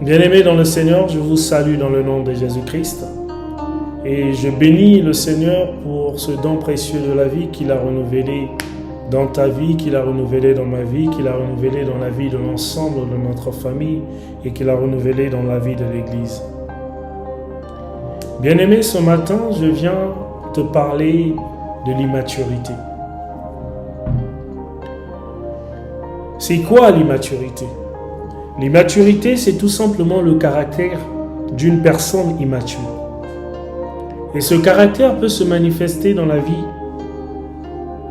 Bien-aimés dans le Seigneur, je vous salue dans le nom de Jésus-Christ et je bénis le Seigneur pour ce don précieux de la vie qu'il a renouvelé dans ta vie, qu'il a renouvelé dans ma vie, qu'il a renouvelé dans la vie de l'ensemble de notre famille et qu'il a renouvelé dans la vie de l'Église. Bien-aimé, ce matin, je viens te parler de l'immaturité. C'est quoi l'immaturité? L'immaturité, c'est tout simplement le caractère d'une personne immature. Et ce caractère peut se manifester dans la vie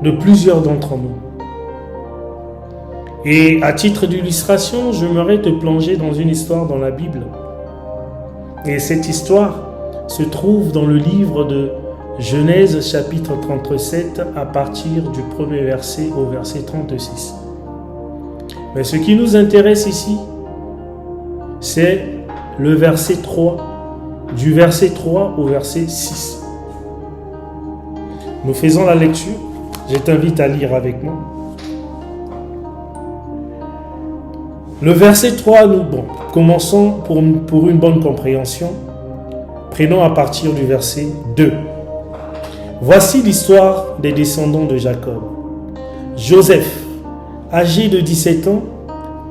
de plusieurs d'entre nous. Et à titre d'illustration, j'aimerais te plonger dans une histoire dans la Bible. Et cette histoire se trouve dans le livre de Genèse chapitre 37 à partir du premier verset au verset 36. Mais ce qui nous intéresse ici, c'est le verset 3, du verset 3 au verset 6. Nous faisons la lecture, je t'invite à lire avec moi. Le verset 3, commençons pour une bonne compréhension. Prenons à partir du verset 2. Voici l'histoire des descendants de Jacob. Joseph, âgé de 17 ans,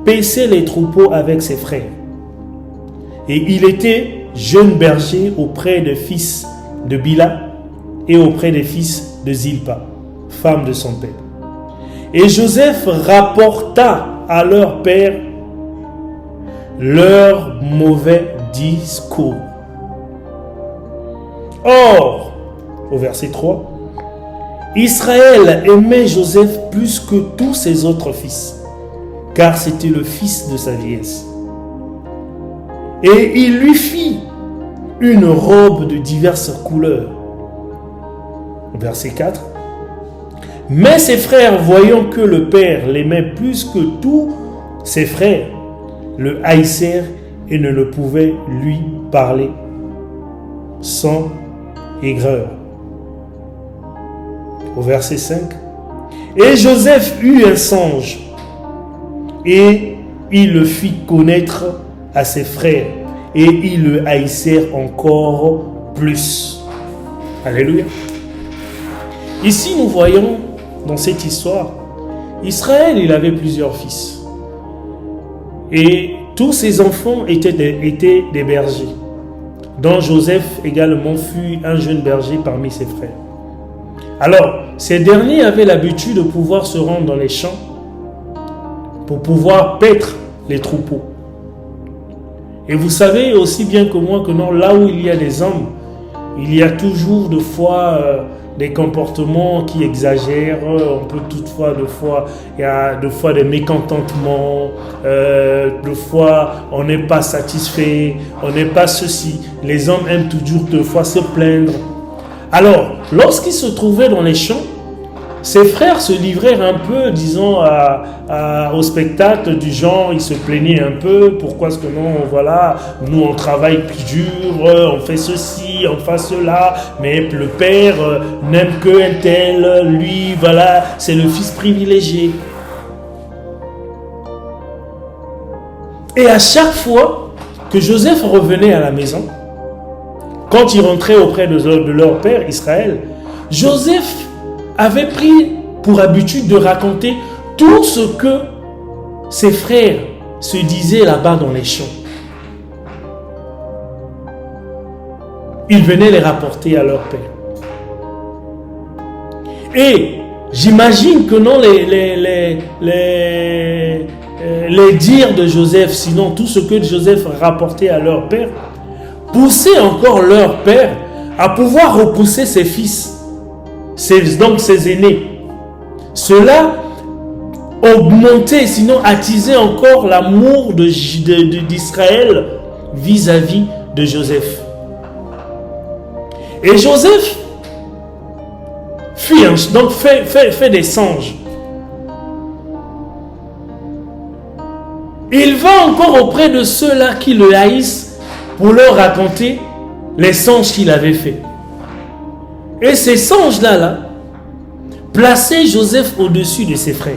paissait les troupeaux avec ses frères. Et il était jeune berger auprès des fils de Bila et auprès des fils de Zilpa, femme de son père. Et Joseph rapporta à leur père leur mauvais discours. Or, au verset 3, Israël aimait Joseph plus que tous ses autres fils, car c'était le fils de sa vieillesse. Et il lui fit une robe de diverses couleurs. Verset 4. Mais ses frères, voyant que le père l'aimait plus que tous ses frères, le haïssèrent et ne le pouvaient lui parler sans aigreur. Au verset 5. Et Joseph eut un songe, et il le fit connaître à ses frères, et ils le haïssèrent encore plus. Alléluia. Ici, nous voyons dans cette histoire, Israël, il avait plusieurs fils. Et tous ses enfants étaient des bergers, dont Joseph également fut un jeune berger parmi ses frères. Alors, ces derniers avaient l'habitude de pouvoir se rendre dans les champs pour pouvoir paître les troupeaux. Et vous savez aussi bien que moi que non, là où il y a des hommes, il y a toujours de fois des comportements qui exagèrent. On peut toutefois, il y a de fois des mécontentements, de fois on n'est pas satisfait, on n'est pas ceci. Les hommes aiment toujours de fois se plaindre. Alors, lorsqu'ils se trouvaient dans les champs, ses frères se livrèrent un peu, disons, au spectacle du genre, ils se plaignaient un peu, pourquoi est-ce que non, voilà, nous on travaille plus dur, on fait ceci, on fait cela, mais le père n'aime qu'un tel, lui, voilà, c'est le fils privilégié. Et à chaque fois que Joseph revenait à la maison, quand il rentrait auprès de leur père, Israël, Joseph avait pris pour habitude de raconter tout ce que ses frères se disaient là-bas dans les champs. Il venait les rapporter à leur père. Et j'imagine que non, les dires de Joseph, sinon tout ce que Joseph rapportait à leur père, poussaient encore leur père à pouvoir repousser ses fils. Donc ses aînés. Cela augmentait, sinon attisait encore l'amour d'Israël vis-à-vis de Joseph. Et Joseph fait des songes. Il va encore auprès de ceux-là qui le haïssent pour leur raconter les songes qu'il avait faits. Et ces songes-là, plaçaient Joseph au-dessus de ses frères.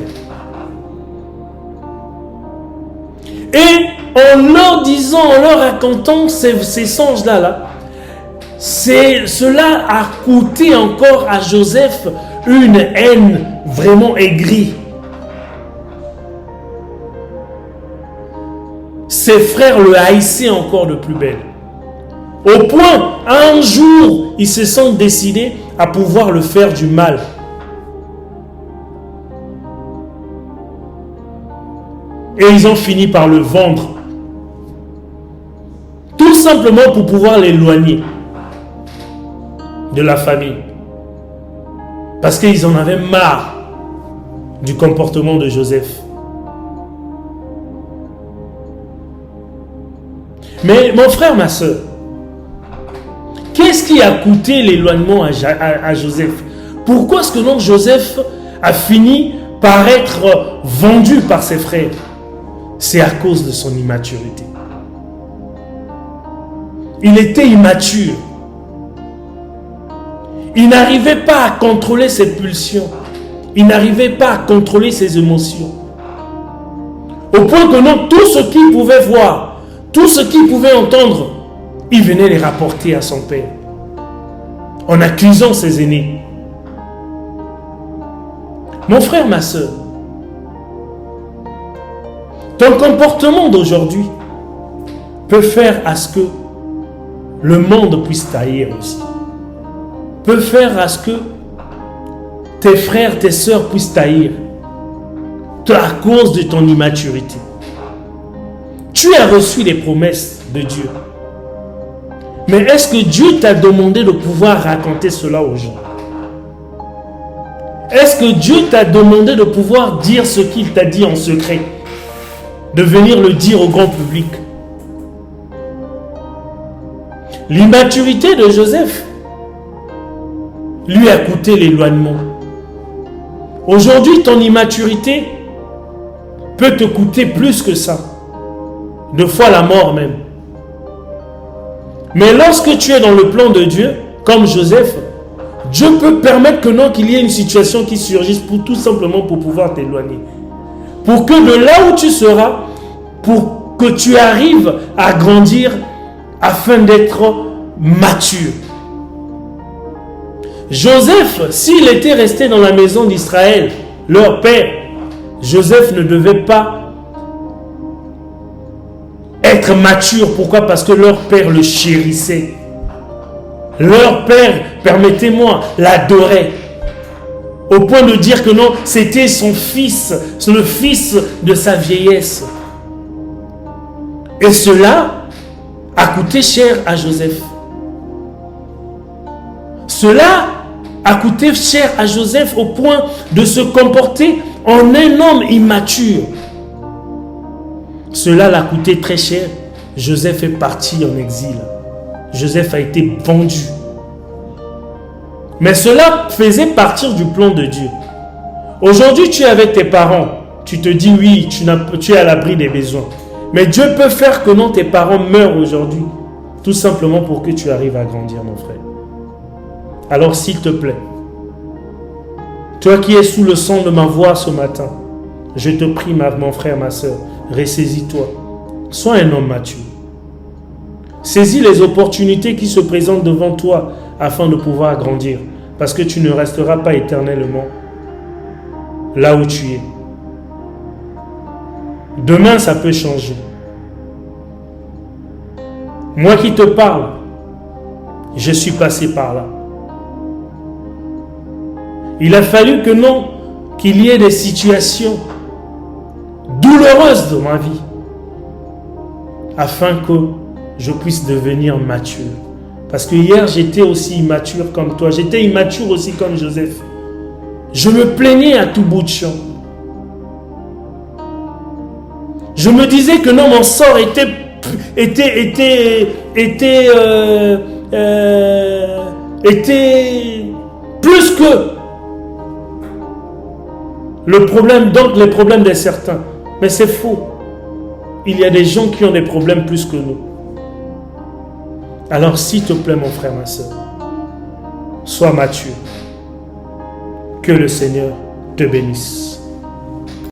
Et en leur disant, en leur racontant ces songes-là, cela a coûté encore à Joseph une haine vraiment aigrie. Ses frères le haïssaient encore de plus belle. Au point, un jour, ils se sont décidés à pouvoir le faire du mal. Et ils ont fini par le vendre. Tout simplement pour pouvoir l'éloigner de la famille. Parce qu'ils en avaient marre du comportement de Joseph. Mais mon frère, ma soeur, qu'est-ce qui a coûté l'éloignement à Joseph? Pourquoi est-ce que donc Joseph a fini par être vendu par ses frères? C'est à cause de son immaturité. Il était immature. Il n'arrivait pas à contrôler ses pulsions. Il n'arrivait pas à contrôler ses émotions. Au point que non, tout ce qu'il pouvait voir, tout ce qu'il pouvait entendre, il venait les rapporter à son père. En accusant ses aînés. Mon frère, ma soeur, ton comportement d'aujourd'hui peut faire à ce que le monde puisse t'haïr aussi. Peut faire à ce que tes frères, tes sœurs puissent t'haïr à cause de ton immaturité. Tu as reçu les promesses de Dieu. Mais est-ce que Dieu t'a demandé de pouvoir raconter cela aux gens? Est-ce que Dieu t'a demandé de pouvoir dire ce qu'il t'a dit en secret? De venir le dire au grand public? L'immaturité de Joseph lui a coûté l'éloignement. Aujourd'hui, ton immaturité peut te coûter plus que ça. 2 fois la mort même. Mais lorsque tu es dans le plan de Dieu, comme Joseph, Dieu peut permettre que non, qu'il y ait une situation qui surgisse pour tout simplement pour pouvoir t'éloigner. Pour que de là où tu seras, pour que tu arrives à grandir afin d'être mature. Joseph, s'il était resté dans la maison d'Israël, leur père, Joseph ne devait pas être mature. Pourquoi? Parce que leur père le chérissait. Leur père, permettez-moi, l'adorait. Au point de dire que non, c'était son fils, c'est le fils de sa vieillesse. Et cela a coûté cher à Joseph. Cela a coûté cher à Joseph au point de se comporter en un homme immature. Cela l'a coûté très cher. Joseph est parti en exil. Joseph a été vendu. Mais cela faisait partir du plan de Dieu. Aujourd'hui, tu es avec tes parents. Tu te dis oui, tu es à l'abri des besoins. Mais Dieu peut faire que non, tes parents meurent aujourd'hui. Tout simplement pour que tu arrives à grandir, mon frère. Alors s'il te plaît, toi qui es sous le son de ma voix ce matin, je te prie, mon frère, ma soeur, ressaisis-toi. Sois un homme mature. Saisis les opportunités qui se présentent devant toi afin de pouvoir grandir. Parce que tu ne resteras pas éternellement là où tu es. Demain, ça peut changer. Moi qui te parle, je suis passé par là. Il a fallu que non, qu'il y ait des situations douloureuses dans ma vie afin que je puisse devenir mature. Parce que hier, j'étais aussi immature comme toi. J'étais immature aussi comme Joseph. Je me plaignais à tout bout de champ. Je me disais que non, mon sort était plus que le problème, donc les problèmes de certains. Mais c'est faux. Il y a des gens qui ont des problèmes plus que nous. Alors s'il te plaît, mon frère, ma soeur, sois mature. Que le Seigneur te bénisse.